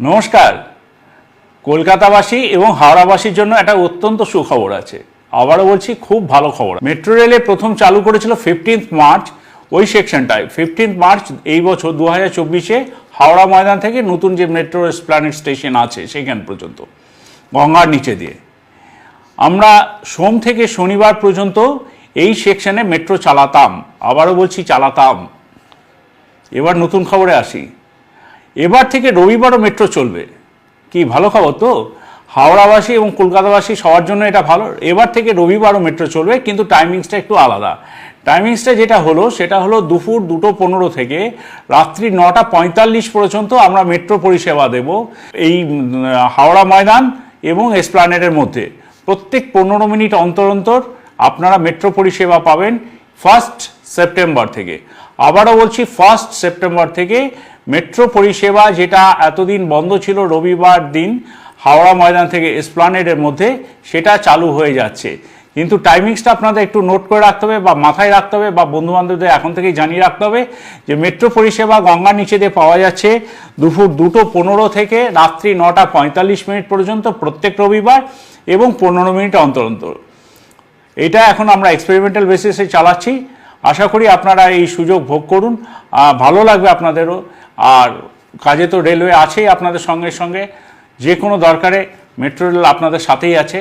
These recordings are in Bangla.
নমস্কার। কলকাতাবাসী এবং হাওড়াবাসীর জন্য একটা অত্যন্ত সুখবর আছে। আবারও বলছি, খুব ভালো খবর। মেট্রো রেলে প্রথম চালু করেছিল 15 মার্চ, ওই সেকশনটায় 15 মার্চ এই বছর 2024-এ হাওড়া ময়দান থেকে নতুন যে মেট্রো এসপ্ল্যানেড স্টেশন আছে সেখান পর্যন্ত গঙ্গার নিচে দিয়ে আমরা সোম থেকে শনিবার পর্যন্ত এই সেকশনে মেট্রো চালাতাম। আবারও বলছি, চালাতাম। এবার নতুন খবরে আসি। এবার থেকে রবিবারও মেট্রো চলবে। কি ভালো খবর তো! হাওড়াবাসী এবং কলকাতাবাসী সবার জন্য এটা ভালো। এবার থেকে রবিবারও মেট্রো চলবে, কিন্তু টাইমিংসটা একটু আলাদা। টাইমিংসটা যেটা হলো সেটা হলো দুপুর 2:15 থেকে রাত্রি 9:45 পর্যন্ত আমরা মেট্রো পরিষেবা দেব এই হাওড়া ময়দান এবং এসপ্ল্যানেডের মধ্যে। প্রত্যেক 15 মিনিট অন্তর অন্তর আপনারা মেট্রো পরিষেবা পাবেন 1 সেপ্টেম্বর থেকে। আবারও বলছি, 1 সেপ্টেম্বর থেকে মেট্রো পরিষেবা, যেটা এতদিন বন্ধ ছিল রবিবার দিন হাওড়া ময়দান থেকে এসপ্ল্যানেডের মধ্যে, সেটা চালু হয়ে যাচ্ছে। কিন্তু টাইমিংসটা আপনাদের একটু নোট করে রাখতে হবে বা মাথায় রাখতে হবে বা বন্ধুবান্ধবদের এখন থেকেই জানিয়ে রাখতে হবে যে মেট্রো পরিষেবা গঙ্গার নিচে দিয়ে পাওয়া যাচ্ছে দুপুর 2:15 থেকে রাত্রি 9:45 পর্যন্ত প্রত্যেক রবিবার এবং 15 মিনিট অন্তর অন্তর। এটা এখন আমরা এক্সপেরিমেন্টাল বেসিসে চালাচ্ছি। আশা করি আপনারা এই সুযোগ ভোগ করুন, ভালো লাগবে আপনাদেরও। আর কাজে তো রেলওয়ে আছেই আপনাদের সঙ্গে সঙ্গে, যে কোনো দরকারে মেট্রো রেল আপনাদের সাথেই আছে।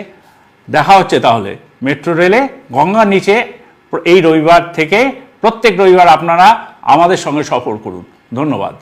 দেখা হচ্ছে তাহলে মেট্রো রেলে গঙ্গার নিচে এই রবিবার থেকে। প্রত্যেক রবিবার আপনারা আমাদের সঙ্গে সফর করুন। ধন্যবাদ।